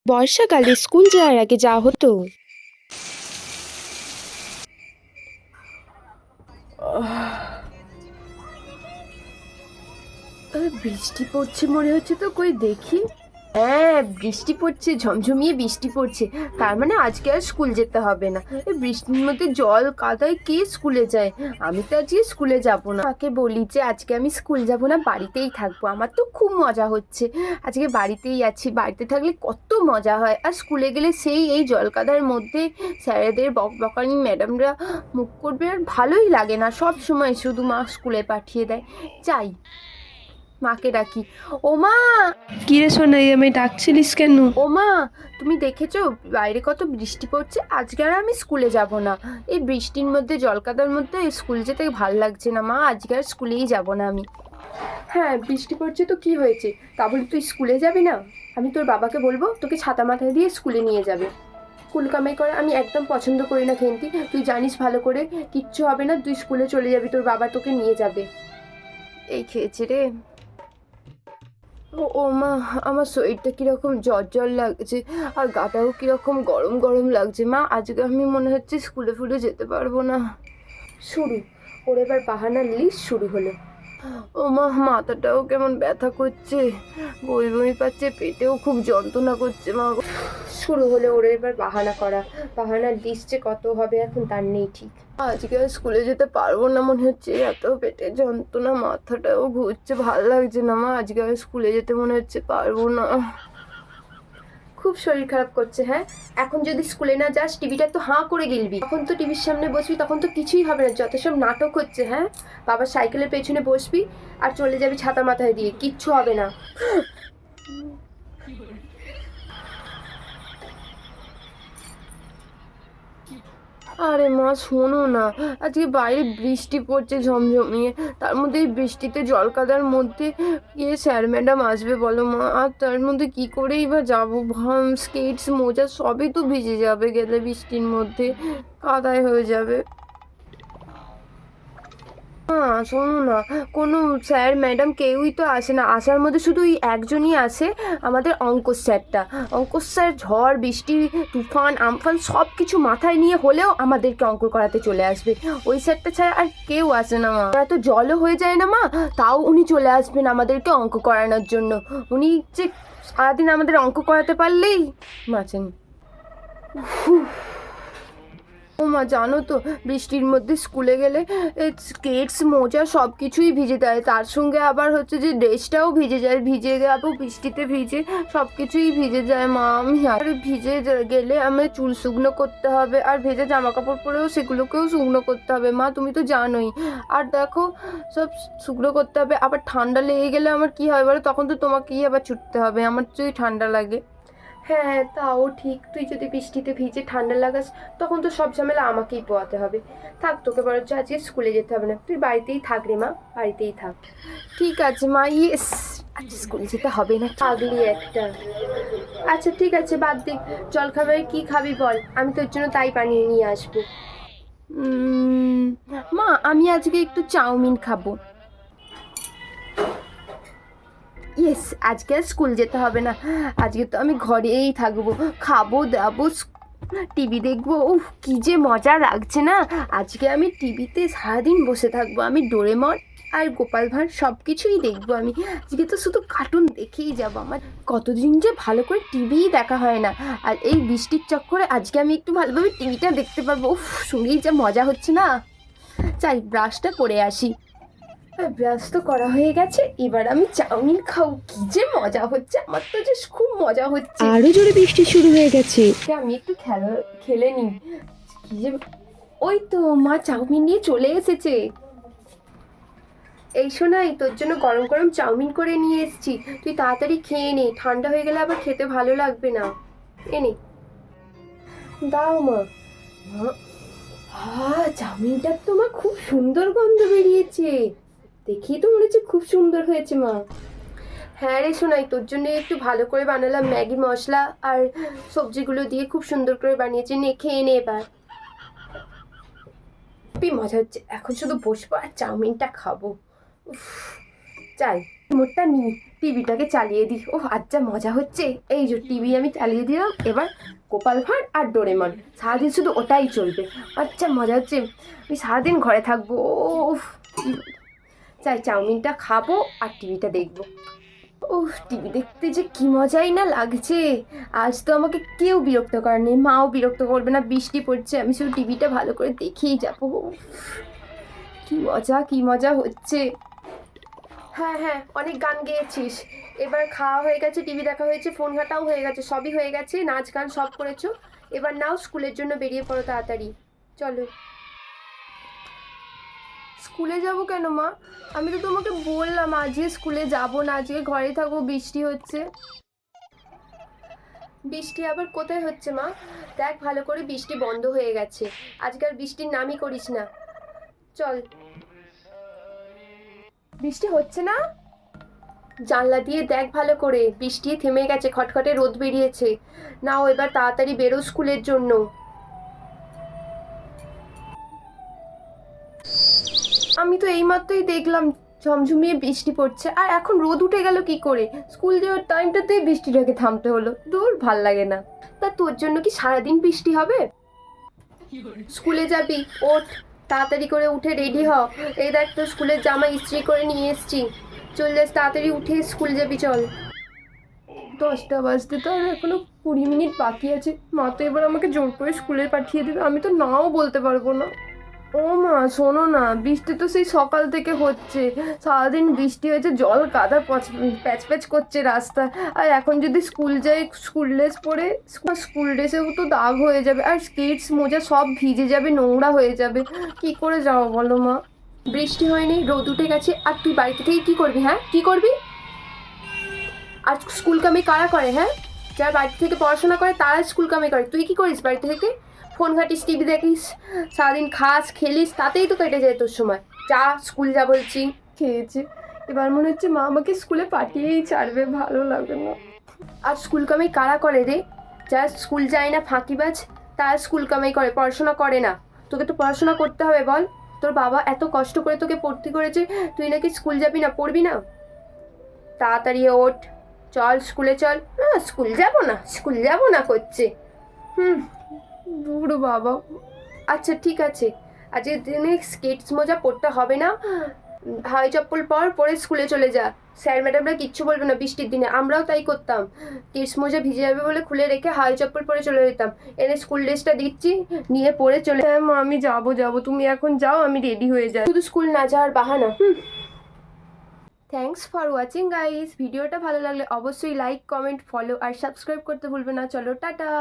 বর্ষাকালে স্কুল যাওয়ার আগে যা হতো। বৃষ্টি পড়ছে মনে হচ্ছে তো, কই দেখি। হ্যাঁ, বৃষ্টি পড়ছে, ঝমঝমিয়ে বৃষ্টি পড়ছে। তার মানে আজকে আর স্কুল যেতে হবে না। এই বৃষ্টির মধ্যে জল কাদায় কে স্কুলে যায়? আমি তো আজকে স্কুলে যাব না। তাকে বলি যে আজকে আমি স্কুল যাব না, বাড়িতেই থাকবো। আমার তো খুব মজা হচ্ছে, আজকে বাড়িতেই আছি। বাড়িতে থাকলে কত মজা হয়, আর স্কুলে গেলে সেই এই জল কাদার মধ্যে স্যারেদের বকবকানি, ম্যাডামরা মুখ করবে, আর ভালোই লাগে না। সব সময় শুধু মা স্কুলে পাঠিয়ে দেয়। যাই, মাকে ডাকি। ও মা! কিরে সোনাই, আমায় ডাকছিলিস কেন? ও মা, তুমি দেখেছো বাইরে কত বৃষ্টি পড়ছে? আজকে আর আমি স্কুলে যাব না। এই বৃষ্টির মধ্যে, জলকাদার মধ্যে স্কুল যেতে ভাল লাগছে না মা। আজকে আর স্কুলেই যাব না আমি। হ্যাঁ, বৃষ্টি পড়ছে তো কি হয়েছে? তা বলে তুই স্কুলে যাবি না? আমি তোর বাবাকে বলবো তোকে ছাতা মাথায় দিয়ে স্কুলে নিয়ে যাবে। স্কুল কামাই করা আমি একদম পছন্দ করি না খেন্তি, তুই জানিস ভালো করে। কিচ্ছু হবে না, তুই স্কুলে চলে যাবি, তোর বাবা তোকে নিয়ে যাবে। এই খেয়েছে রে। ও মা, আমার শরীরটা কিরকম জ্বর জ্বর লাগছে, আর গাটাও কিরকম গরম গরম লাগছে। মা, আজকে আমি মনে হচ্ছে স্কুলে ফুলে যেতে পারবো না। শুরু ওর এবার বাহানার লিস্ট শুরু হলো। ও মা, মাথাটাও কেমন ব্যথা করছে, বমি বমি পাচ্ছে, পেটেও খুব যন্ত্রণা করছে মা। শুরু হলো ওর এবার বাহানা করা। বাহানার লিস্টে কত হবে এখন তার নেই ঠিক। আজকে আর স্কুলে যেতে পারবো না মনে হচ্ছে, এত পেটে যন্ত্রণা, মাথাটাও ঘুরছে, ভালো লাগছে না মা। আজকে আর স্কুলে যেতে মনে হচ্ছে পারবো না। খুব শরীর খারাপ করছে? হ্যাঁ, এখন যদি স্কুলে না যাস টিভিটা তো হাঁ করে গিলবি। তখন তো টিভির সামনে বসবি, তখন তো কিছুই হবে না, যত সব নাটক হচ্ছে। হ্যাঁ, বাবার সাইকেলের পেছনে বসবি আর চলে যাবি ছাতা মাথায় দিয়ে, কিচ্ছু হবে না। আরে মা, শোনো না, আজকে বাইরে বৃষ্টি পড়ছে ঝমঝমিয়ে। তার মধ্যে এই বৃষ্টিতে জল কাদার মধ্যে গিয়ে স্যার ম্যাডাম আসবে বলো মা? আর তার মধ্যে কি করেই বা যাবো? স্কেটস, মোজা সবই তো ভিজে যাবে গেলে, বৃষ্টির মধ্যে কাদায় হয়ে যাবে। হ্যাঁ, শোনো না, কোনো স্যার ম্যাডাম কেউই তো আসে না। আসার মধ্যে শুধু ওই একজনই আসে, আমাদের অঙ্ক স্যারটা। অঙ্ক স্যার ঝড় বৃষ্টি তুফান আমফান সব কিছু মাথায় নিয়ে হলেও আমাদেরকে অঙ্ক করাতে চলে আসবে। ওই স্যারটা ছাড়া আর কেউ আসে না মা। এত জলও হয়ে যায় না মা, তাও উনি চলে আসবেন আমাদেরকে অঙ্ক করানোর জন্য। উনি যে সারাদিন আমাদের অঙ্ক করাতে পারলেই বাঁচেন। ও মা, জানো তো বৃষ্টির মধ্যে স্কুলে গেলে স্কেটস, মোজা সব কিছুই ভিজে যায়। তার সঙ্গে আবার হচ্ছে যে ড্রেসটাও ভিজে যায়, ভিজে যাবো বৃষ্টিতে, ভিজে সব কিছুই ভিজে যায় মা। আমি আর ভিজে গেলে আমি চুল শুকনো করতে হবে, আর ভেজা জামা কাপড় পরেও সেগুলোকেও শুকনো করতে হবে মা, তুমি তো জানোই। আর দেখো, সব শুকনো করতে হবে। আবার ঠান্ডা লেগে গেলে আমার কি হবে বলো? তখন তো তোমাকেই আবার ছুটতে হবে, আমার যদি ঠান্ডা লাগে। হ্যাঁ, তাও ঠিক। তুই যদি বৃষ্টিতে ভিজে ঠান্ডা লাগাস, তখন তো সব ঝামেলা আমাকেই পোয়াতে হবে। থাক, তোকে বরঞ্চ আজকে স্কুলে যেতে হবে না, তুই বাড়িতেই থাক রে মা, বাড়িতেই থাক। ঠিক আছে মা। ইয়েস, আজ স্কুলে যেতে হবে না, পাগলি একটা। আচ্ছা ঠিক আছে, বাদ দে। জলখাবারে কি খাবি বল, আমি তোর জন্য তাই বানিয়ে নিয়ে আসবো। মা, আমি আজকে একটু চাউমিন খাবো। ইয়েস, আজকে আর স্কুল যেতে হবে না। আজকে তো আমি ঘরেই থাকবো, খাবো দাবো, টিভি দেখবো। উফ, কি যে মজা লাগছে না। আজকে আমি টিভিতে সারাদিন বসে থাকবো। আমি ডোরেমন আর গোপাল ভাঁড় সব কিছুই দেখবো আমি। আজকে তো শুধু কার্টুন দেখেই যাবো। আমার কতদিন যে ভালো করে টিভিই দেখা হয় না, আর এই বৃষ্টির চক্করে আজকে আমি একটু ভালোভাবে টিভিটা দেখতে পারবো। উফ, শুনেই যা মজা হচ্ছে না। চাই ব্রাশটা করে আসি। ব্রাশ তো করা হয়ে গেছে, এবার আমি চাউমিন খাবো। কি যে মজা হচ্ছে, আমার তো যে খুব মজা হচ্ছে। আরো জোরে বৃষ্টি শুরু হয়ে গেছে। আমি একটু খেলে নি। কি যে, ওই তো মা চাউমিন নিয়ে চলে এসেছে। এই শোনাই, তোর জন্য গরম গরম চাউমিন করে নিয়ে এসেছি, তুই তাড়াতাড়ি খেয়ে নে, ঠান্ডা হয়ে গেলে আবার খেতে ভালো লাগবে না। এনে দাও মা। চাউমিনটার তো মা খুব সুন্দর গন্ধ বেরিয়েছে, দেখি তো মনে হচ্ছে খুব সুন্দর হয়েছে মা। হ্যাঁ রে সোনাই, তোর জন্য একটু ভালো করে বানালাম, ম্যাগি মশলা আর সবজিগুলো দিয়ে খুব সুন্দর করে বানিয়েছি। নে, খেয়ে নে এবার। খুবই মজা হচ্ছে, এখন শুধু বসবো আর চাউমিনটা খাবো। উফ, চাই মোটটা নি, টিভিটাকে চালিয়ে দিই। ও আচ্ছা মজা হচ্ছে। এই যে টিভি আমি চালিয়ে দিলাম, এবার গোপাল ভাঁড় আর ডোরেমন সারাদিন শুধু ওটাই চলবে। আচ্ছা মজা হচ্ছে, আমি সারাদিন ঘরে থাকবো। ও চাই চাউমিনটা খাবো আর টিভিটা দেখবো। ওহ টিভি দেখতে যে কি মজাই না লাগছে। আজ তো আমাকে কেউ বিরক্ত করার নেই, মাও বিরক্ত করবে না, বৃষ্টি পড়ছে, আমি শুধু টিভিটা ভালো করে দেখেই যাবো। কি মজা হচ্ছে। হ্যাঁ হ্যাঁ, অনেক গান গেয়েছিস। এবার খাওয়া হয়ে গেছে, টিভি দেখা হয়েছে, ফোন ঘাটাও হয়ে গেছে, সবই হয়ে গেছে, নাচ গান সব করেছো। এবার নাও স্কুলের জন্য বেরিয়ে পড়ো তাড়াতাড়ি, চলো। স্কুলে যাব কেন মা? আমি তো তোমাকে বললাম আজকে স্কুলে যাব না, আজকে ঘরে থাকবো, বৃষ্টি হচ্ছে। বৃষ্টি আবার কোথায় হচ্ছে মা? দেখ ভালো করে, বৃষ্টি বন্ধ হয়ে গেছে, আজকে আর বৃষ্টির নামই করিস না, চল। বৃষ্টি হচ্ছে না? জানলা দিয়ে দেখ ভালো করে, বৃষ্টি থেমে গেছে, খটখটে রোদ বেরিয়েছে। নাও এবার তাড়াতাড়ি বেরো স্কুলের জন্য। আমি তো এইমাত্রই দেখলাম ঝমঝমিয়ে বৃষ্টি পড়ছে, আর এখন রোদ উঠে গেল কি করে? স্কুল যাওয়ার টাইমটাতেই বৃষ্টিটাকে থামতে হলো, দূর ভাল লাগে না। তা তোর জন্য কি সারাদিন বৃষ্টি হবে? স্কুলে যাবি, ওঠ তাড়াতাড়ি করে, উঠে রেডি হ। এই দেখ তো স্কুলের জামা ইস্ত্রি করে নিয়ে এসছি, চল যাস তাড়াতাড়ি, উঠে স্কুল যাবি চল। 10টা বাজতে তো আর এখনো 20 মিনিট বাকি আছে। মা তো এবার আমাকে জোর করে স্কুলে পাঠিয়ে দেবে, আমি তো নাও বলতে পারবো না। ও মা শোনো না, বৃষ্টি তো সেই সকাল থেকে হচ্ছে, সারাদিন বৃষ্টি হয়েছে, জল কাদা প্যাচ প্যাচ করছে রাস্তা। আর এখন যদি স্কুল যাই, স্কুল ড্রেস পরে, স্কুল ড্রেসেও তো দাগ হয়ে যাবে, আর স্কেটস মোজা সব ভিজে যাবে, নোংরা হয়ে যাবে। কি করে যাও বলো মা? বৃষ্টি হয়নি, রোদ উঠে গেছে, আর তুই বাড়িতে থেকে কি করবি? হ্যাঁ কি করবি? আর স্কুল কামি কারা করে? হ্যাঁ, যারা বাড়ি থেকে পড়াশোনা করে তারা স্কুল কামি করে, তুই কি করিস বাড়িতে থেকে? ফোন ঘাটিস, টিভি দেখিস, সারাদিন খাস খেলিস, তাতেই তো কেটে যায় তোর সময়। যা স্কুল যা বলছি। খেয়েছে, এবার মনে হচ্ছে মা আমাকে স্কুলে পাঠিয়েই ছাড়বে, ভালো লাগে না। আর স্কুল কামাই কারা করে রে? যারা স্কুল যায় না, ফাঁকিবাজ, তারা স্কুল কামাই করে, পড়াশোনা করে না। তোকে তো পড়াশোনা করতে হবে, বল। তোর বাবা এত কষ্ট করে তোকে ভর্তি করেছে, তুই নাকি স্কুল যাবি না, পড়বি না? তাড়াতাড়ি ওঠ, চল স্কুলে চল। স্কুল যাব না করছে। বুড়ো বাবা। আচ্ছা ঠিক আছে, আজকের দিনে স্কেটস মোজা পরতে হবে না, হাই চপ্পল পরে স্কুলে চলে যা। স্যার ম্যাডামরা কিচ্ছু বলবে না, বৃষ্টির দিনে আমরাও তাই করতাম, স্কেটস মোজা ভিজে যাবে বলে খুলে রেখে হাই চপ্পল পরে চলে যেতাম। এনে স্কুল ড্রেসটা দিচ্ছি, নিয়ে পরে চলে। হ্যাঁ মা আমি যাবো, তুমি এখন যাও, আমি রেডি হয়ে যাই, শুধু স্কুল না যাওয়ার বাহানা। Thanks for watching guys. ভিডিওটা ভালো লাগলে অবশ্যই লাইক, কমেন্ট, ফলো আর সাবস্ক্রাইব করতে ভুলবে না। চলো টাটা।